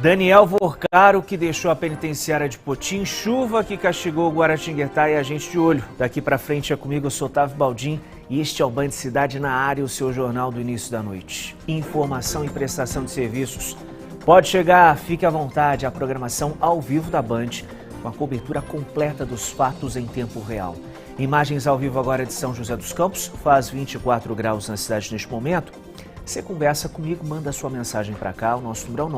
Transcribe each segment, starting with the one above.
Daniel Vorcaro, que deixou a penitenciária de Potim, chuva que castigou Guaratinguetá e a gente de olho. Daqui pra frente é comigo, eu sou Otávio Baldin e este é o Band Cidade na área, o seu jornal do início da noite. Informação e prestação de serviços. Pode chegar, fique à vontade, a programação ao vivo da Band, com a cobertura completa dos fatos em tempo real. Imagens ao vivo agora de São José dos Campos, faz 24 graus na cidade neste momento. Você conversa comigo, manda sua mensagem para cá, o nosso número é o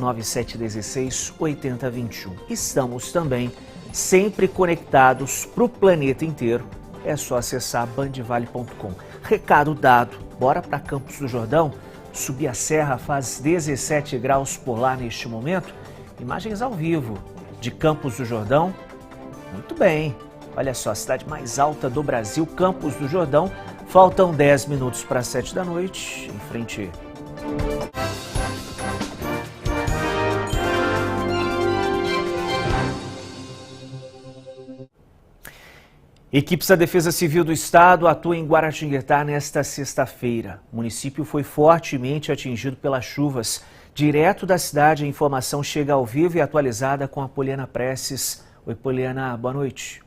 99716-8021. Estamos também sempre conectados para o planeta inteiro. É só acessar bandvale.com. Recado dado, bora para Campos do Jordão. Subir a serra faz 17 graus por lá neste momento. Imagens ao vivo de Campos do Jordão. Muito bem, olha só, a cidade mais alta do Brasil, Campos do Jordão. Faltam 10 minutos para 7 da noite, em frente. Equipes da Defesa Civil do Estado atuam em Guaratinguetá nesta sexta-feira. O município foi fortemente atingido pelas chuvas. Direto da cidade, a informação chega ao vivo e atualizada com a Poliana Prestes. Oi, Poliana, boa noite.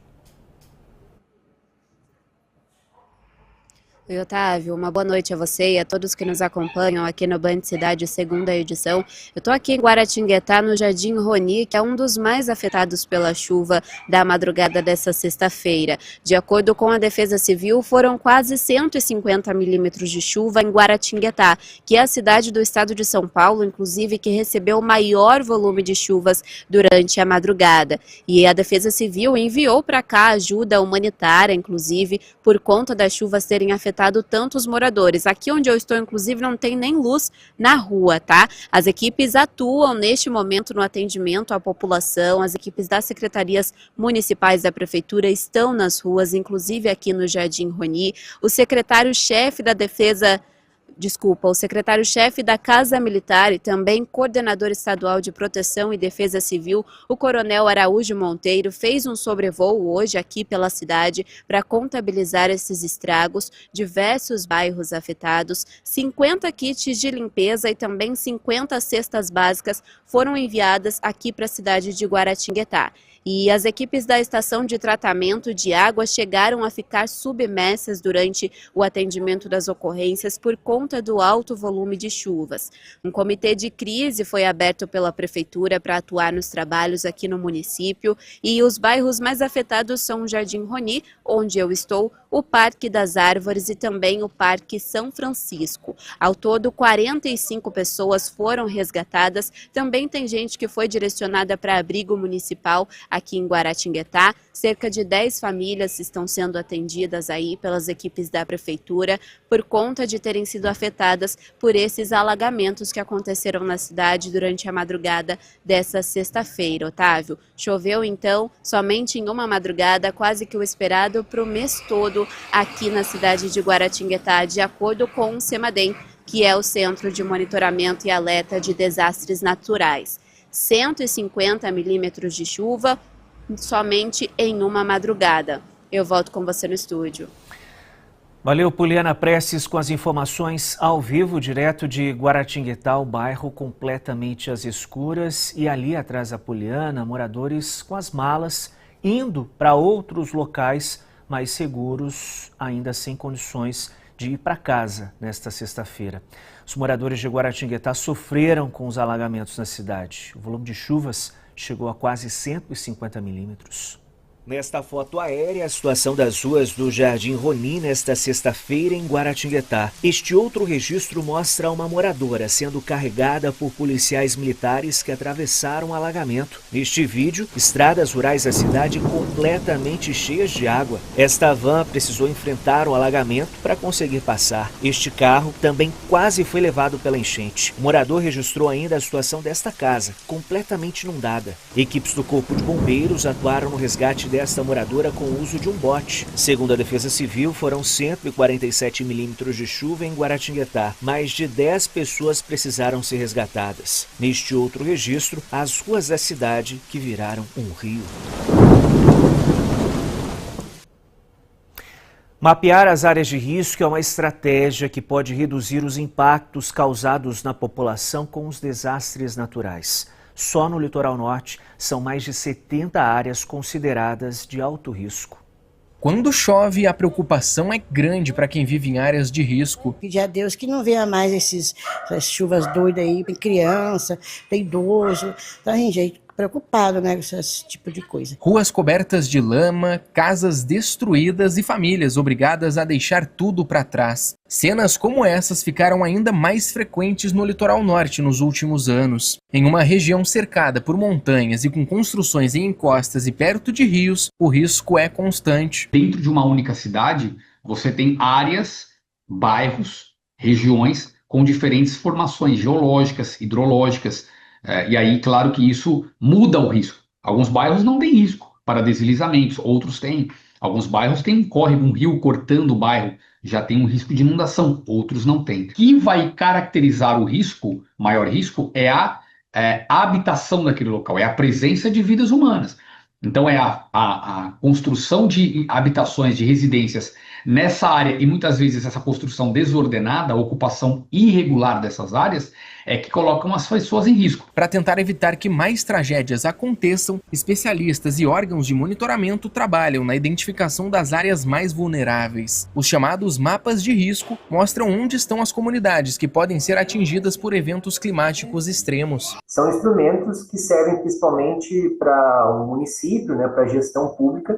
Oi, Otávio, uma boa noite a você e a todos que nos acompanham aqui no Band Cidade, segunda edição. Eu estou aqui em Guaratinguetá, no Jardim Roni, que é um dos mais afetados pela chuva da madrugada dessa sexta-feira. De acordo com a Defesa Civil, foram quase 150 milímetros de chuva em Guaratinguetá, que é a cidade do estado de São Paulo, inclusive, que recebeu o maior volume de chuvas durante a madrugada. E a Defesa Civil enviou para cá ajuda humanitária, inclusive, por conta das chuvas terem afetado tantos moradores. Aqui onde eu estou, inclusive, não tem nem luz na rua, tá? As equipes atuam neste momento no atendimento à população, as equipes das secretarias municipais da prefeitura estão nas ruas, inclusive aqui no Jardim Roni. O secretário-chefe da Casa Militar e também coordenador estadual de Proteção e Defesa Civil, o Coronel Araújo Monteiro, fez um sobrevoo hoje aqui pela cidade para contabilizar esses estragos, diversos bairros afetados, 50 kits de limpeza e também 50 cestas básicas foram enviadas aqui para a cidade de Guaratinguetá. E as equipes da estação de tratamento de água chegaram a ficar submersas durante o atendimento das ocorrências por conta do alto volume de chuvas. Um comitê de crise foi aberto pela prefeitura para atuar nos trabalhos aqui no município e os bairros mais afetados são o Jardim Roni, onde eu estou, o Parque das Árvores e também o Parque São Francisco. Ao todo, 45 pessoas foram resgatadas. Também tem gente que foi direcionada para abrigo municipal aqui em Guaratinguetá. Cerca de 10 famílias estão sendo atendidas aí pelas equipes da prefeitura por conta de terem sido afetadas por esses alagamentos que aconteceram na cidade durante a madrugada dessa sexta-feira, Otávio. Choveu então somente em uma madrugada, quase que o esperado para o mês todo aqui na cidade de Guaratinguetá, de acordo com o CEMADEM, que é o Centro de Monitoramento e Alerta de Desastres Naturais. 150 milímetros de chuva somente em uma madrugada. Eu volto com você no estúdio. Valeu, Poliana Prestes, com as informações ao vivo, direto de Guaratinguetá, o bairro completamente às escuras. E ali atrás da Poliana, moradores com as malas indo para outros locais mais seguros, ainda sem condições de ir para casa nesta sexta-feira. Os moradores de Guaratinguetá sofreram com os alagamentos na cidade. O volume de chuvas chegou a quase 150 milímetros. Nesta foto aérea, a situação das ruas do Jardim Roni nesta sexta-feira em Guaratinguetá. Este outro registro mostra uma moradora sendo carregada por policiais militares que atravessaram o alagamento. Neste vídeo, estradas rurais da cidade completamente cheias de água. Esta van precisou enfrentar o alagamento para conseguir passar. Este carro também quase foi levado pela enchente. O morador registrou ainda a situação desta casa, completamente inundada. Equipes do Corpo de Bombeiros atuaram no resgate desta moradora com o uso de um bote. Segundo a Defesa Civil, foram 147 milímetros de chuva em Guaratinguetá. Mais de 10 pessoas precisaram ser resgatadas. Neste outro registro, as ruas da cidade que viraram um rio. Mapear as áreas de risco é uma estratégia que pode reduzir os impactos causados na população com os desastres naturais. Só no litoral norte são mais de 70 áreas consideradas de alto risco. Quando chove, a preocupação é grande para quem vive em áreas de risco. Pedir a Deus que não venha mais essas chuvas doidas aí. Tem criança, tem idoso, tá gente preocupado, né, com esse tipo de coisa. Ruas cobertas de lama, casas destruídas e famílias obrigadas a deixar tudo para trás. Cenas como essas ficaram ainda mais frequentes no litoral norte nos últimos anos. Em uma região cercada por montanhas e com construções em encostas e perto de rios, o risco é constante. Dentro de uma única cidade, você tem áreas, bairros, regiões com diferentes formações geológicas, hidrológicas. E aí, claro que isso muda o risco. Alguns bairros não têm risco para deslizamentos, outros têm. Alguns bairros corre um rio cortando o bairro, já tem um risco de inundação, outros não têm. O que vai caracterizar o risco, maior risco, é a habitação daquele local, é a presença de vidas humanas. Então é a construção de habitações, de residências nessa área, e muitas vezes essa construção desordenada, a ocupação irregular dessas áreas, é que colocam as pessoas em risco. Para tentar evitar que mais tragédias aconteçam, especialistas e órgãos de monitoramento trabalham na identificação das áreas mais vulneráveis. Os chamados mapas de risco mostram onde estão as comunidades que podem ser atingidas por eventos climáticos extremos. São instrumentos que servem principalmente para o município, né, para a gestão pública,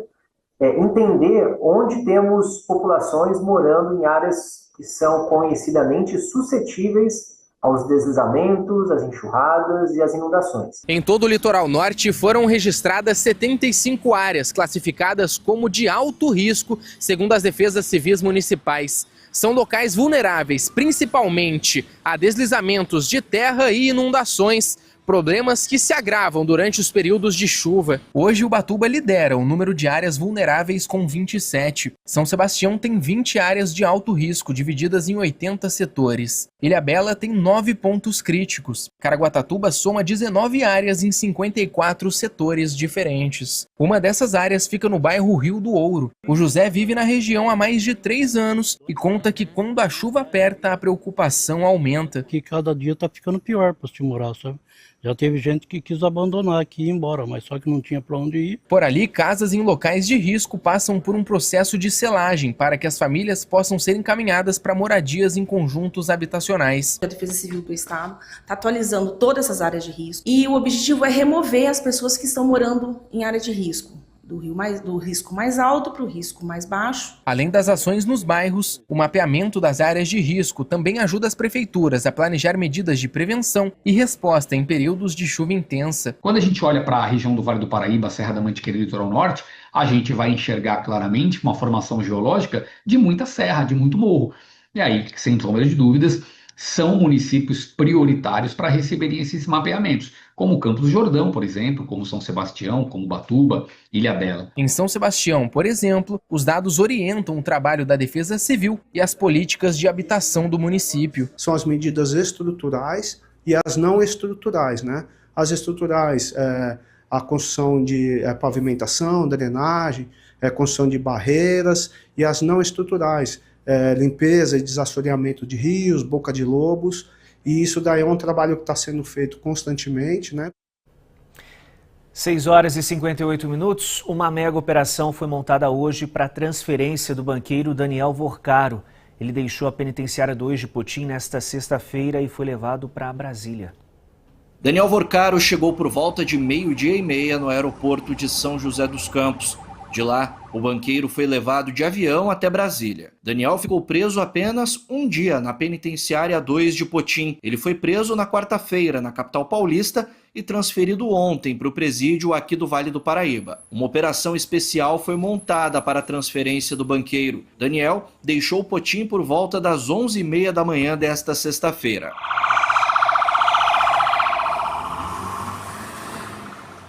entender onde temos populações morando em áreas que são conhecidamente suscetíveis aos deslizamentos, às enxurradas e às inundações. Em todo o litoral norte foram registradas 75 áreas classificadas como de alto risco, segundo as defesas civis municipais. São locais vulneráveis, principalmente a deslizamentos de terra e inundações, problemas que se agravam durante os períodos de chuva. Hoje, Ubatuba lidera o número de áreas vulneráveis com 27. São Sebastião tem 20 áreas de alto risco, divididas em 80 setores. Ilhabela tem 9 pontos críticos. Caraguatatuba soma 19 áreas em 54 setores diferentes. Uma dessas áreas fica no bairro Rio do Ouro. O José vive na região há mais de 3 anos e conta que quando a chuva aperta, a preocupação aumenta. Que cada dia tá ficando pior para se morar, sabe? Já teve gente que quis abandonar aqui e ir embora, mas só que não tinha para onde ir. Por ali, casas em locais de risco passam por um processo de selagem para que as famílias possam ser encaminhadas para moradias em conjuntos habitacionais. A Defesa Civil do Estado está atualizando todas essas áreas de risco e o objetivo é remover as pessoas que estão morando em área de risco. Do risco mais alto para o risco mais baixo. Além das ações nos bairros, o mapeamento das áreas de risco também ajuda as prefeituras a planejar medidas de prevenção e resposta em períodos de chuva intensa. Quando a gente olha para a região do Vale do Paraíba, Serra da Mantiqueira e Litoral Norte, a gente vai enxergar claramente uma formação geológica de muita serra, de muito morro. E aí, sem sombra de dúvidas, são municípios prioritários para receberem esses mapeamentos, como Campos do Jordão, por exemplo, como São Sebastião, como Ubatuba, Ilhabela. Em São Sebastião, por exemplo, os dados orientam o trabalho da Defesa Civil e as políticas de habitação do município. São as medidas estruturais e as não estruturais, né? As estruturais, a construção de pavimentação, drenagem, construção de barreiras, e as não estruturais, limpeza e desassoreamento de rios, boca de lobos, e isso daí é um trabalho que está sendo feito constantemente, né? 6 horas e 58 minutos, uma mega operação foi montada hoje para a transferência do banqueiro Daniel Vorcaro. Ele deixou a penitenciária 2 de Potim nesta sexta-feira e foi levado para Brasília. Daniel Vorcaro chegou por volta de 12:30 no aeroporto de São José dos Campos. De lá, o banqueiro foi levado de avião até Brasília. Daniel ficou preso apenas um dia na penitenciária 2 de Potim. Ele foi preso na quarta-feira, na capital paulista, e transferido ontem para o presídio aqui do Vale do Paraíba. Uma operação especial foi montada para a transferência do banqueiro. Daniel deixou Potim por volta das 11:30 da manhã desta sexta-feira.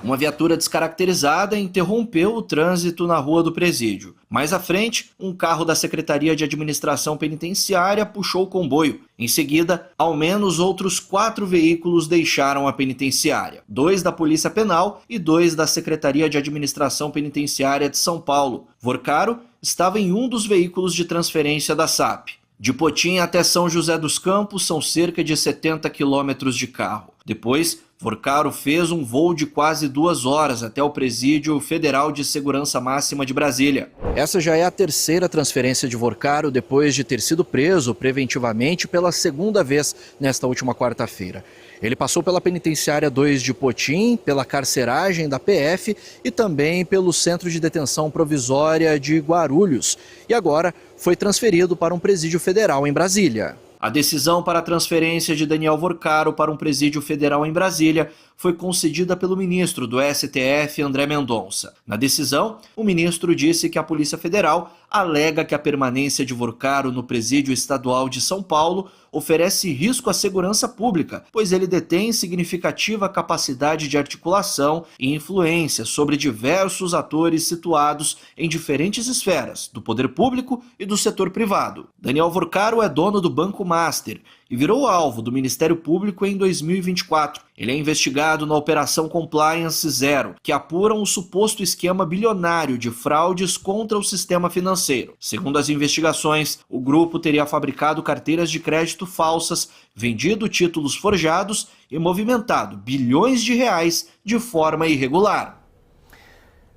Uma viatura descaracterizada interrompeu o trânsito na rua do presídio. Mais à frente, um carro da Secretaria de Administração Penitenciária puxou o comboio. Em seguida, ao menos outros 4 veículos deixaram a penitenciária. 2 da Polícia Penal e 2 da Secretaria de Administração Penitenciária de São Paulo. Vorcaro estava em um dos veículos de transferência da SAP. De Potim até São José dos Campos são cerca de 70 quilômetros de carro. Depois, Vorcaro fez um voo de quase 2 horas até o Presídio Federal de Segurança Máxima de Brasília. Essa já é a terceira transferência de Vorcaro depois de ter sido preso preventivamente pela segunda vez nesta última quarta-feira. Ele passou pela Penitenciária 2 de Potim, pela carceragem da PF e também pelo Centro de Detenção Provisória de Guarulhos. E agora foi transferido para um presídio federal em Brasília. A decisão para a transferência de Daniel Vorcaro para um presídio federal em Brasília foi concedida pelo ministro do STF, André Mendonça. Na decisão, o ministro disse que a Polícia Federal alega que a permanência de Vorcaro no presídio estadual de São Paulo oferece risco à segurança pública, pois ele detém significativa capacidade de articulação e influência sobre diversos atores situados em diferentes esferas, do poder público e do setor privado. Daniel Vorcaro é dono do Banco Master e virou alvo do Ministério Público em 2024. Ele é investigado na Operação Compliance Zero, que apura um suposto esquema bilionário de fraudes contra o sistema financeiro. Segundo as investigações, o grupo teria fabricado carteiras de crédito falsas, vendido títulos forjados e movimentado bilhões de reais de forma irregular.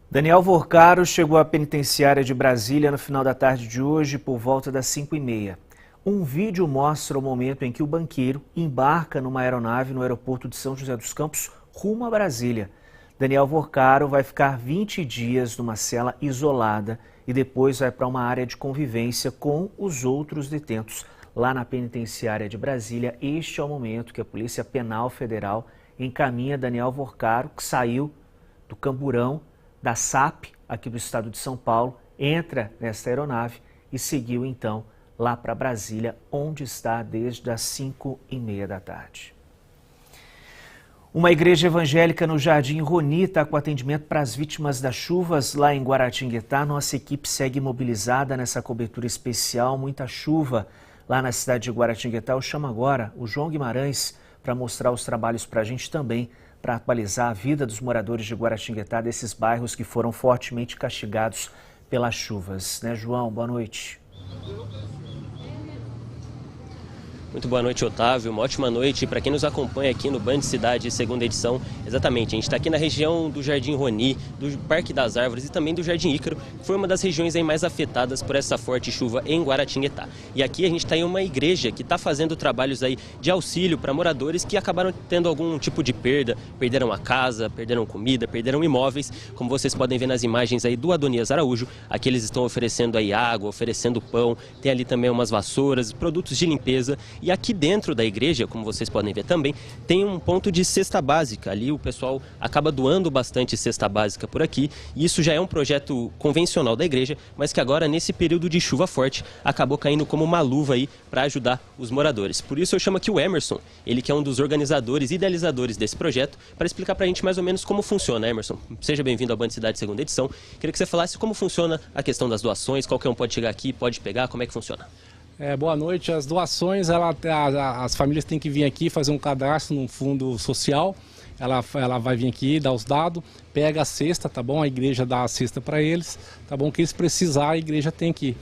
Daniel Vorcaro chegou à penitenciária de Brasília no final da tarde de hoje, por volta das 5h30. Um vídeo mostra o momento em que o banqueiro embarca numa aeronave no aeroporto de São José dos Campos, rumo a Brasília. Daniel Vorcaro vai ficar 20 dias numa cela isolada e depois vai para uma área de convivência com os outros detentos lá na penitenciária de Brasília. Este é o momento que a Polícia Penal Federal encaminha Daniel Vorcaro, que saiu do camburão da SAP, aqui do estado de São Paulo, entra nesta aeronave e seguiu então lá para Brasília, onde está desde as 5h30 da tarde. Uma igreja evangélica no Jardim Roni está com atendimento para as vítimas das chuvas lá em Guaratinguetá. Nossa equipe segue mobilizada nessa cobertura especial, muita chuva lá na cidade de Guaratinguetá. Eu chamo agora o João Guimarães para mostrar os trabalhos para a gente também, para atualizar a vida dos moradores de Guaratinguetá, desses bairros que foram fortemente castigados pelas chuvas. Né, João? Boa noite. Muito boa noite, Otávio. Uma ótima noite para quem nos acompanha aqui no Band Cidade, segunda edição. Exatamente, a gente está aqui na região do Jardim Roni, do Parque das Árvores e também do Jardim Ícaro, que foi uma das regiões aí mais afetadas por essa forte chuva em Guaratinguetá. E aqui a gente está em uma igreja que está fazendo trabalhos aí de auxílio para moradores que acabaram tendo algum tipo de perda, perderam a casa, perderam comida, perderam imóveis. Como vocês podem ver nas imagens aí do Adonias Araújo, aqui eles estão oferecendo aí água, oferecendo pão, tem ali também umas vassouras, produtos de limpeza. E aqui dentro da igreja, como vocês podem ver também, tem um ponto de cesta básica. Ali o pessoal acaba doando bastante cesta básica por aqui. E isso já é um projeto convencional da igreja, mas que agora, nesse período de chuva forte, acabou caindo como uma luva aí para ajudar os moradores. Por isso eu chamo aqui o Emerson, ele que é um dos organizadores e idealizadores desse projeto, para explicar para a gente mais ou menos como funciona. Emerson, seja bem-vindo ao Band Cidade segunda edição. Queria que você falasse como funciona a questão das doações, qualquer um pode chegar aqui, pode pegar, como é que funciona? Boa noite. As doações, as famílias têm que vir aqui fazer um cadastro no fundo social. Ela vai vir aqui, dar os dados, pega a cesta, tá bom? A igreja dá a cesta para eles, tá bom? O que eles precisar, a igreja tem que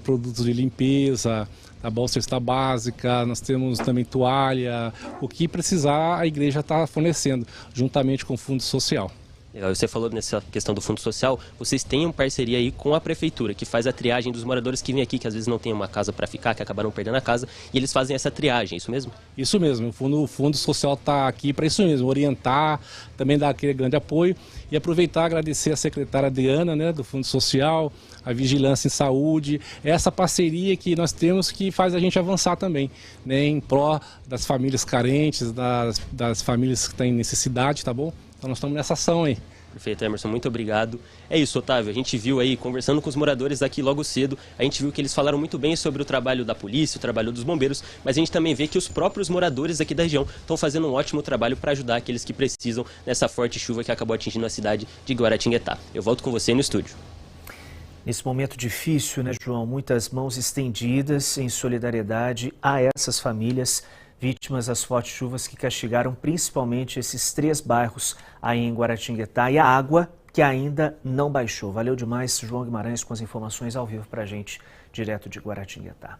produtos de limpeza, tá bom? Cesta básica, nós temos também toalha, o que precisar a igreja está fornecendo, juntamente com o fundo social. Legal, você falou nessa questão do fundo social, vocês têm uma parceria aí com a prefeitura, que faz a triagem dos moradores que vêm aqui, que às vezes não tem uma casa para ficar, que acabaram perdendo a casa, e eles fazem essa triagem, isso mesmo? Isso mesmo, o fundo social está aqui para isso mesmo, orientar, também dar aquele grande apoio, e aproveitar e agradecer a secretária Adriana, né, do Fundo Social, a Vigilância em Saúde, essa parceria que nós temos que faz a gente avançar também, né, em pró das famílias carentes, das famílias que têm necessidade, tá bom? Então nós estamos nessa ação aí. Perfeito, Emerson, muito obrigado. É isso, Otávio, a gente viu aí, conversando com os moradores aqui logo cedo, a gente viu que eles falaram muito bem sobre o trabalho da polícia, o trabalho dos bombeiros, mas a gente também vê que os próprios moradores aqui da região estão fazendo um ótimo trabalho para ajudar aqueles que precisam nessa forte chuva que acabou atingindo a cidade de Guaratinguetá. Eu volto com você no estúdio. Nesse momento difícil, né, João? Muitas mãos estendidas em solidariedade a essas famílias vítimas das fortes chuvas que castigaram principalmente esses 3 bairros aí em Guaratinguetá. E a água que ainda não baixou. Valeu demais, João Guimarães, com as informações ao vivo para a gente, direto de Guaratinguetá.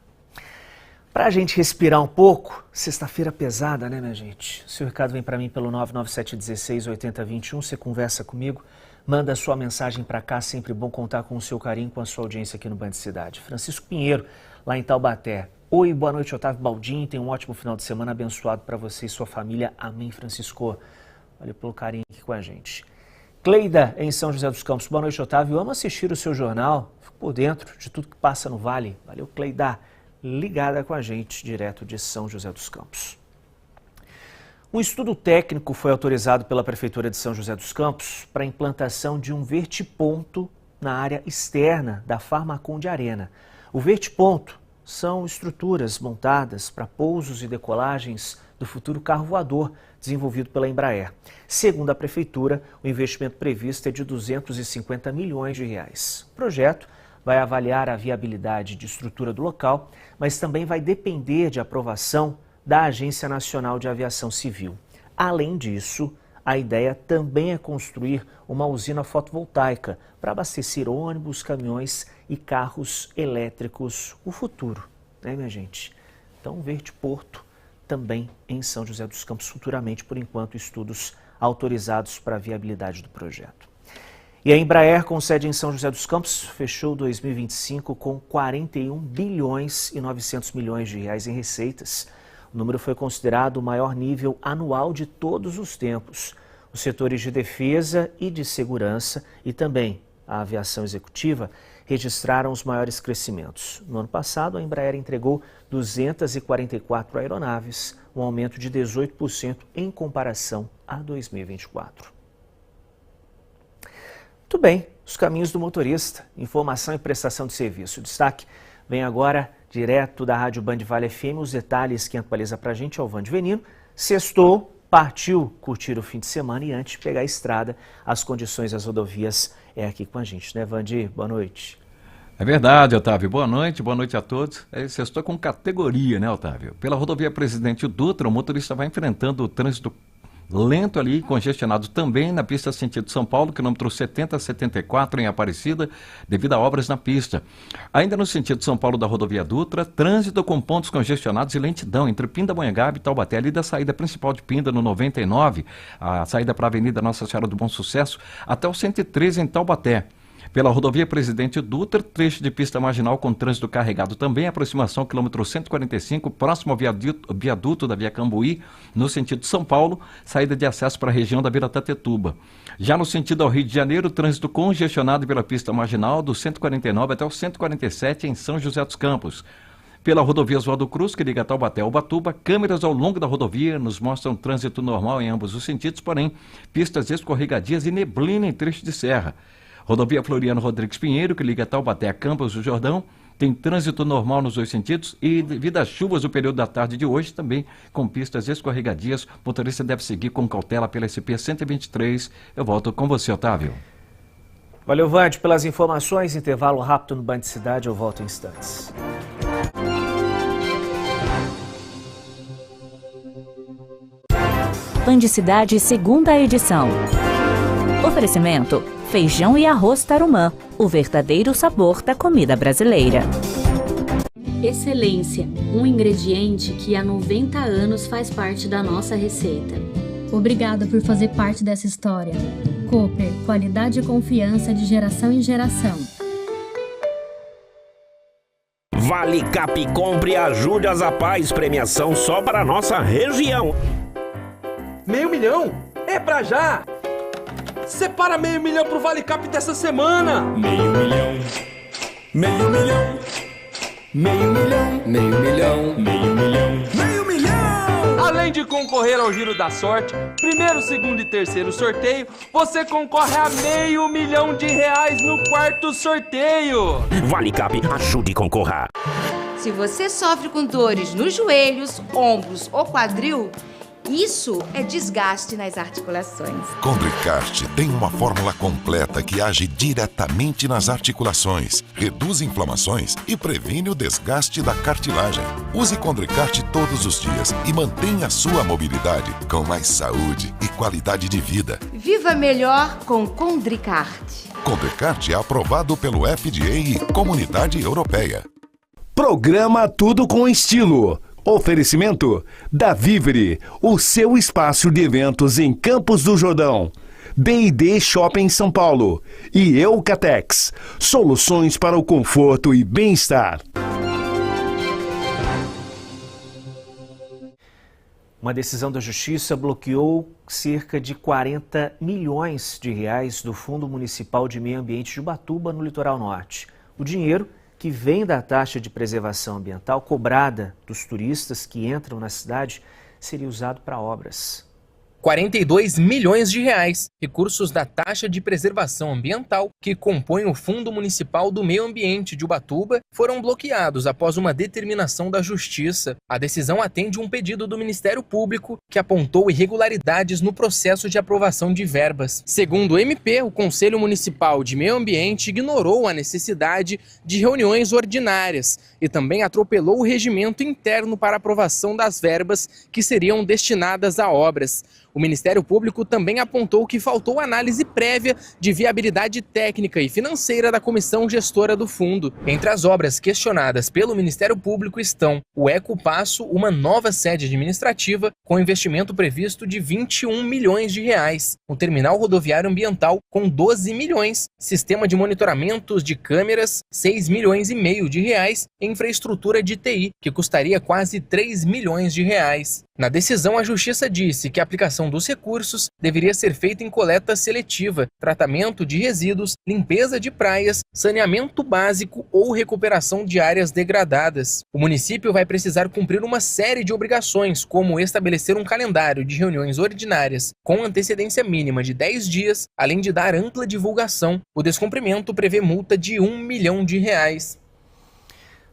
Para a gente respirar um pouco, sexta-feira pesada, né, minha gente? O seu recado vem para mim pelo 997168021, você conversa comigo, manda a sua mensagem para cá, sempre bom contar com o seu carinho, com a sua audiência aqui no Band Cidade. Francisco Pinheiro, lá em Taubaté. Oi, boa noite, Otávio Baldin, tenha um ótimo final de semana abençoado para você e sua família. Amém, Francisco. Valeu pelo carinho aqui com a gente. Cleida, em São José dos Campos. Boa noite, Otávio. Amo assistir o seu jornal, fico por dentro de tudo que passa no Vale. Valeu, Cleida. Ligada com a gente, direto de São José dos Campos. Um estudo técnico foi autorizado pela Prefeitura de São José dos Campos para a implantação de um vertiponto na área externa da Farmaconde Arena. O vertiponto são estruturas montadas para pousos e decolagens do futuro carro voador desenvolvido pela Embraer. Segundo a Prefeitura, o investimento previsto é de 250 milhões de reais. O projeto vai avaliar a viabilidade de estrutura do local, mas também vai depender de aprovação da Agência Nacional de Aviação Civil. Além disso, a ideia também é construir uma usina fotovoltaica para abastecer ônibus, caminhões e carros elétricos. O futuro, né, minha gente? Então, vertiporto também em São José dos Campos, futuramente, por enquanto, estudos autorizados para a viabilidade do projeto. E a Embraer, com sede em São José dos Campos, fechou 2025 com 41 bilhões e 900 milhões de reais em receitas. O número foi considerado o maior nível anual de todos os tempos. Os setores de defesa e de segurança e também a aviação executiva registraram os maiores crescimentos. No ano passado, a Embraer entregou 244 aeronaves, um aumento de 18% em comparação a 2024. Muito bem, os caminhos do motorista, informação e prestação de serviço. O destaque vem agora direto da Rádio Band Vale FM, os detalhes que atualiza pra gente é o Vande Venino. Sextou, partiu curtir o fim de semana e antes de pegar a estrada, as condições das rodovias é aqui com a gente, né, Vandi? Boa noite. É verdade, Otávio. Boa noite a todos. Sextou com categoria, né, Otávio? Pela rodovia Presidente Dutra, o motorista vai enfrentando o trânsito lento ali, congestionado também na pista sentido São Paulo, quilômetro 70-74 em Aparecida, devido a obras na pista. Ainda no sentido São Paulo da rodovia Dutra, trânsito com pontos congestionados e lentidão entre Pindamonhangaba e Taubaté, ali da saída principal de Pinda no 99, a saída para a Avenida Nossa Senhora do Bom Sucesso, até o 113 em Taubaté. Pela rodovia Presidente Dutra, trecho de pista marginal com trânsito carregado também, aproximação quilômetro 145, próximo ao viaduto da Via Cambuí, no sentido São Paulo, saída de acesso para a região da Vila Tatetuba. Já no sentido ao Rio de Janeiro, trânsito congestionado pela pista marginal do 149 até o 147 em São José dos Campos. Pela rodovia Oswaldo Cruz, que liga Taubaté ao Ubatuba, câmeras ao longo da rodovia nos mostram trânsito normal em ambos os sentidos, porém, pistas escorregadias e neblina em trecho de serra. Rodovia Floriano Rodrigues Pinheiro, que liga Taubaté a Campos do Jordão, tem trânsito normal nos dois sentidos e, devido às chuvas do período da tarde de hoje, também com pistas escorregadias, o motorista deve seguir com cautela pela SP-123. Eu volto com você, Otávio. Valeu, Vande, pelas informações. Intervalo rápido no Band Cidade, eu volto em instantes. Band Cidade, segunda edição. Oferecimento: feijão e arroz Tarumã, o verdadeiro sabor da comida brasileira. Excelência, um ingrediente que há 90 anos faz parte da nossa receita. Obrigada por fazer parte dessa história. Cooper, qualidade e confiança de geração em geração. Vale Cap, compre e ajude as Apaz, premiação só para a nossa região. $500 mil? É pra já! Separa $500 mil pro Vale Cap dessa semana! $500 mil, $500 mil, $500 mil, $500 mil, $500 mil! Além de concorrer ao Giro da Sorte, primeiro, segundo e terceiro sorteio, você concorre a $500 mil no quarto sorteio! Vale Cap, ajude e concorra! Se você sofre com dores nos joelhos, ombros ou quadril, Isso é desgaste nas articulações. Condricart tem uma fórmula completa que age diretamente nas articulações, reduz inflamações e previne o desgaste da cartilagem. Use Condricart todos os dias e mantenha sua mobilidade com mais saúde e qualidade de vida. Viva melhor com Condricart. Condricart é aprovado pelo FDA e Comunidade Europeia. Programa Tudo com Estilo. Oferecimento da Vivere, o seu espaço de eventos em Campos do Jordão. B&D Shopping São Paulo e Eucatex, soluções para o conforto e bem-estar. Uma decisão da Justiça bloqueou cerca de 40 milhões de reais do Fundo Municipal de Meio Ambiente de Ubatuba, no Litoral Norte. O dinheiro, que vem da taxa de preservação ambiental cobrada dos turistas que entram na cidade, seria usado para obras. 42 milhões de reais, recursos da taxa de preservação ambiental que compõem o Fundo Municipal do Meio Ambiente de Ubatuba, foram bloqueados após uma determinação da Justiça. A decisão atende um pedido do Ministério Público, que apontou irregularidades no processo de aprovação de verbas. Segundo o MP, o Conselho Municipal de Meio Ambiente ignorou a necessidade de reuniões ordinárias e também atropelou o regimento interno para aprovação das verbas que seriam destinadas a obras. O Ministério Público também apontou que faltou análise prévia de viabilidade técnica e financeira da comissão gestora do fundo. Entre as obras questionadas pelo Ministério Público estão o Ecopasso, uma nova sede administrativa com investimento previsto de 21 milhões de reais, o terminal rodoviário ambiental com 12 milhões, sistema de monitoramentos de câmeras, 6 milhões e meio de reais, e infraestrutura de TI, que custaria quase 3 milhões de reais. Na decisão, a Justiça disse que a aplicação dos recursos deveria ser feita em coleta seletiva, tratamento de resíduos, limpeza de praias, saneamento básico ou recuperação de áreas degradadas. O município vai precisar cumprir uma série de obrigações, como estabelecer um calendário de reuniões ordinárias com antecedência mínima de 10 dias, além de dar ampla divulgação. O descumprimento prevê multa de 1 milhão de reais.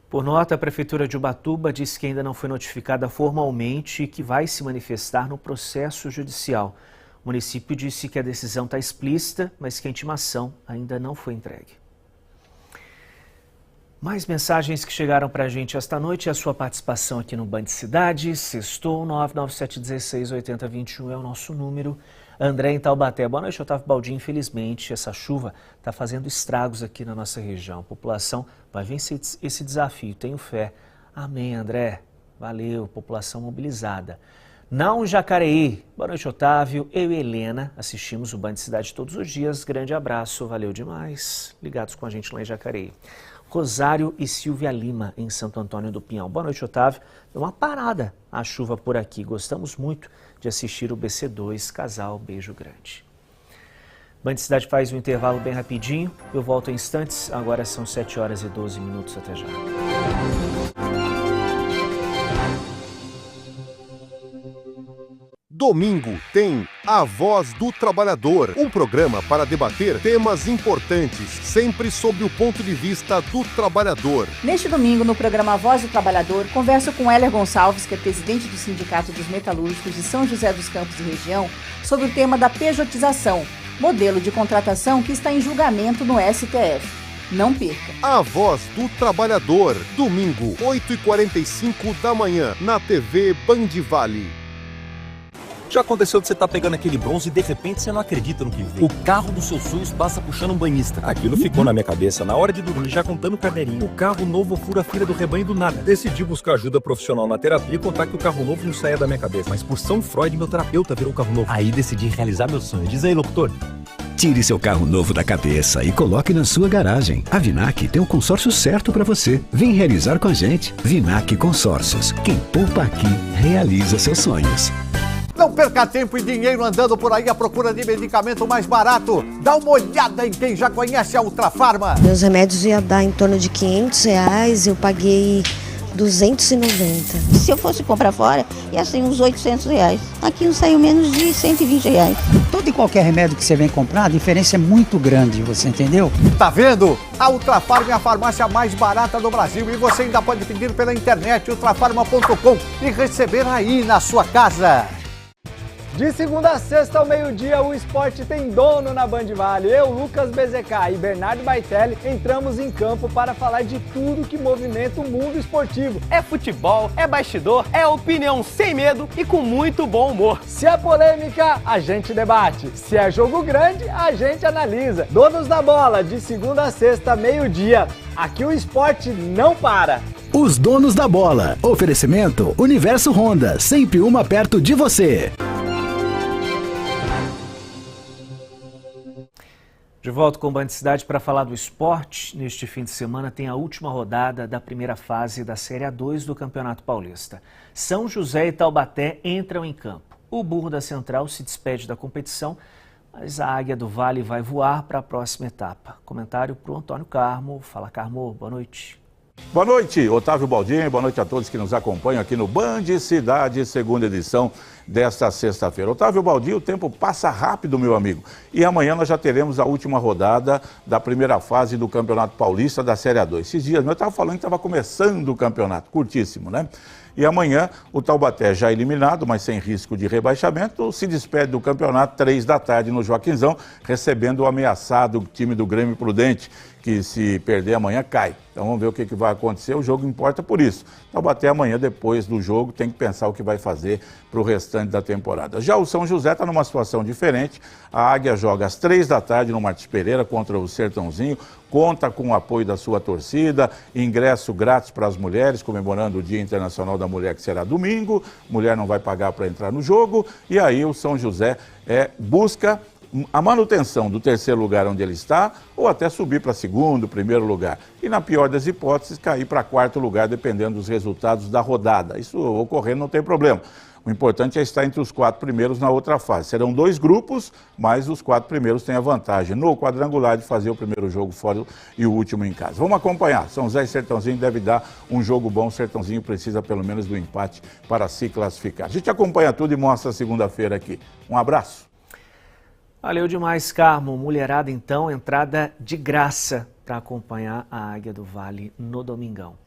Por nota, a Prefeitura de Ubatuba disse que ainda não foi notificada formalmente e que vai se manifestar no processo judicial. O município disse que a decisão está explícita, mas que a intimação ainda não foi entregue. Mais mensagens que chegaram para a gente esta noite, a sua participação aqui no Band Cidade. Sextou, 997168021 é o nosso número. André em Taubaté. Boa noite, Otávio Baldin. Infelizmente, essa chuva está fazendo estragos aqui na nossa região. A população vai vencer esse desafio, tenho fé. Amém, André. Valeu, população mobilizada. Não Jacareí. Boa noite, Otávio. Eu e Helena assistimos o Band Cidade todos os dias. Grande abraço, valeu demais. Ligados com a gente lá em Jacareí. Rosário e Silvia Lima, em Santo Antônio do Pinhal. Boa noite, Otávio. Deu uma parada a chuva por aqui. Gostamos muito de assistir o BC2. Casal, beijo grande. Band Cidade faz um intervalo bem rapidinho. Eu volto em instantes. Agora são 7 horas e 12 minutos. Até já. Domingo tem A Voz do Trabalhador, um programa para debater temas importantes, sempre sob o ponto de vista do trabalhador. Neste domingo, no programa A Voz do Trabalhador, converso com Heller Gonçalves, que é presidente do Sindicato dos Metalúrgicos de São José dos Campos e região, sobre o tema da pejotização, modelo de contratação que está em julgamento no STF. Não perca. A Voz do Trabalhador, domingo, 8h45 da manhã, na TV Band Vale. Já aconteceu de você estar pegando aquele bronze e de repente você não acredita no que vê. O carro dos seus sonhos passa puxando um banhista. Aquilo ficou na minha cabeça na hora de dormir, já contando o carneirinho. O carro novo fura a fila do rebanho do nada. Decidi buscar ajuda profissional na terapia e contar que o carro novo não saia da minha cabeça. Mas por São Freud, meu terapeuta virou o carro novo. Aí decidi realizar meu sonho. Diz aí, locutor. Tire seu carro novo da cabeça e coloque na sua garagem. A Vinac tem o consórcio certo para você. Vem realizar com a gente. Vinac Consórcios. Quem poupa aqui, realiza seus sonhos. Não perca tempo e dinheiro andando por aí à procura de medicamento mais barato. Dá uma olhada em quem já conhece a Ultrafarma. Meus remédios ia dar em torno de R$500, eu paguei R$290. Se eu fosse comprar fora, ia ser uns R$800. Aqui não saiu menos de R$120. Todo e qualquer remédio que você vem comprar, a diferença é muito grande, você entendeu? Tá vendo? A Ultrafarma é a farmácia mais barata do Brasil e você ainda pode pedir pela internet ultrafarma.com e receber aí na sua casa. De segunda a sexta ao meio-dia, o esporte tem dono na Band Vale. Eu, Lucas BZK e Bernardo Baitelli entramos em campo para falar de tudo que movimenta o mundo esportivo. É futebol, é bastidor, é opinião sem medo e com muito bom humor. Se é polêmica, a gente debate. Se é jogo grande, a gente analisa. Donos da bola, de segunda a sexta, meio-dia. Aqui o esporte não para. Os donos da bola. Oferecimento Universo Honda, sempre uma perto de você. De volta com o Band Cidade para falar do esporte. Neste fim de semana tem a última rodada da primeira fase da Série A2 do Campeonato Paulista. São José e Taubaté entram em campo. O Burro da Central se despede da competição, mas a Águia do Vale vai voar para a próxima etapa. Comentário para o Antônio Carmo. Fala, Carmo, boa noite. Boa noite, Otávio Baldini, boa noite a todos que nos acompanham aqui no Band Cidade, segunda edição desta sexta-feira. Otávio Baldini, o tempo passa rápido, meu amigo. E amanhã nós já teremos a última rodada da primeira fase do Campeonato Paulista da Série A2. Esses dias eu estava falando que estava começando o campeonato, curtíssimo, né? E amanhã o Taubaté, já eliminado, mas sem risco de rebaixamento, se despede do campeonato 3 da tarde no Joaquinzão, recebendo o ameaçado time do Grêmio Prudente, que se perder amanhã cai. Então vamos ver o que vai acontecer, o jogo importa por isso. Taubaté amanhã, depois do jogo, tem que pensar o que vai fazer para o restante da temporada. Já o São José está numa situação diferente, a Águia joga às 3 da tarde no Martins Pereira contra o Sertãozinho, conta com o apoio da sua torcida, ingresso grátis para as mulheres, comemorando o Dia Internacional da Mulher, que será domingo, mulher não vai pagar para entrar no jogo, e aí o São José busca a manutenção do terceiro lugar onde ele está, ou até subir para segundo, primeiro lugar. E na pior das hipóteses, cair para quarto lugar, dependendo dos resultados da rodada. Isso ocorrendo não tem problema. O importante é estar entre os 4 primeiros na outra fase. Serão 2 grupos, mas os 4 primeiros têm a vantagem no quadrangular de fazer o primeiro jogo fora e o último em casa. Vamos acompanhar. São José e Sertãozinho deve dar um jogo bom. O Sertãozinho precisa pelo menos do empate para se classificar. A gente acompanha tudo e mostra segunda-feira aqui. Um abraço. Valeu demais, Carmo. Mulherada, então, entrada de graça para acompanhar a Águia do Vale no domingão.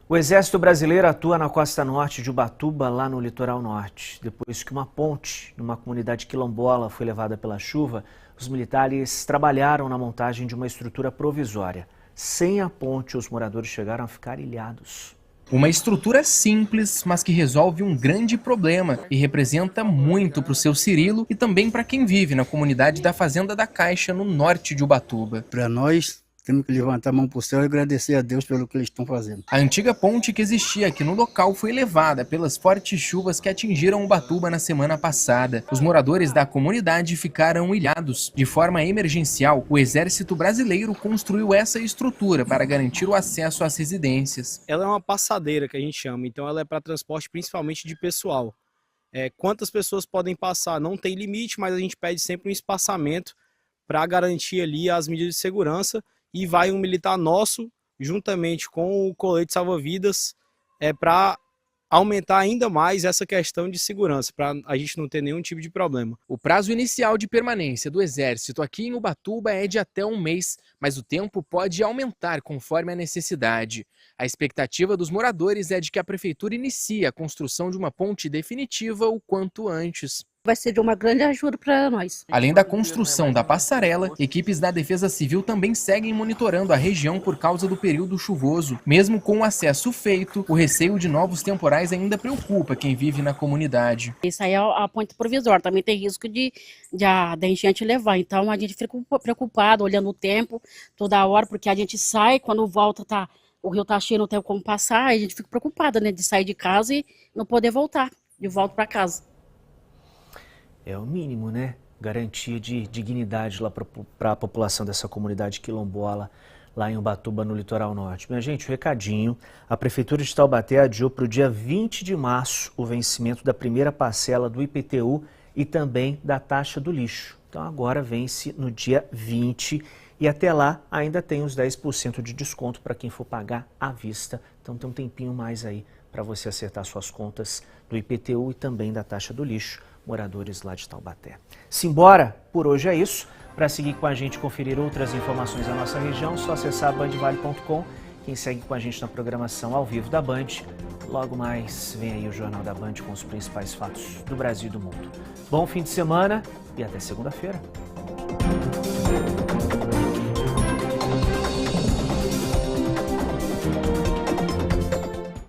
O Exército Brasileiro atua na costa norte de Ubatuba, lá no litoral norte. Depois que uma ponte numa comunidade quilombola foi levada pela chuva, os militares trabalharam na montagem de uma estrutura provisória. Sem a ponte, os moradores chegaram a ficar ilhados. Uma estrutura simples, mas que resolve um grande problema e representa muito para o seu Cirilo e também para quem vive na comunidade da Fazenda da Caixa, no norte de Ubatuba. Para nós, temos que levantar a mão para o céu e agradecer a Deus pelo que eles estão fazendo. A antiga ponte que existia aqui no local foi levada pelas fortes chuvas que atingiram Ubatuba na semana passada. Os moradores da comunidade ficaram ilhados. De forma emergencial, o Exército Brasileiro construiu essa estrutura para garantir o acesso às residências. Ela é uma passadeira que a gente chama, então ela é para transporte principalmente de pessoal. Quantas pessoas podem passar? Não tem limite, mas a gente pede sempre um espaçamento para garantir ali as medidas de segurança. E vai um militar nosso, juntamente com o colete salva-vidas, para aumentar ainda mais essa questão de segurança, para a gente não ter nenhum tipo de problema. O prazo inicial de permanência do Exército aqui em Ubatuba é de até 1 mês, mas o tempo pode aumentar conforme a necessidade. A expectativa dos moradores é de que a Prefeitura inicie a construção de uma ponte definitiva o quanto antes. Vai ser de uma grande ajuda para nós. Além da construção da passarela, equipes da Defesa Civil também seguem monitorando a região por causa do período chuvoso. Mesmo com o acesso feito, o receio de novos temporais ainda preocupa quem vive na comunidade. Isso aí é a ponte provisória, também tem risco de enchente levar. Então a gente fica preocupado, olhando o tempo toda hora, porque a gente sai, quando volta o rio tá cheio, não tem como passar, a gente fica preocupada, né, de sair de casa e não poder voltar de volta para casa. É o mínimo, né? Garantia de dignidade lá para a população dessa comunidade quilombola lá em Ubatuba, no litoral norte. Minha gente, o recadinho, a Prefeitura de Taubaté adiou para o dia 20 de março o vencimento da primeira parcela do IPTU e também da taxa do lixo. Então agora vence no dia 20 e até lá ainda tem os 10% de desconto para quem for pagar à vista. Então tem um tempinho mais aí para você acertar suas contas do IPTU e também da taxa do lixo, moradores lá de Taubaté. Simbora, por hoje é isso. Para seguir com a gente e conferir outras informações da nossa região, é só acessar bandvale.com quem segue com a gente na programação ao vivo da Band. Logo mais vem aí o Jornal da Band com os principais fatos do Brasil e do mundo. Bom fim de semana e até segunda-feira.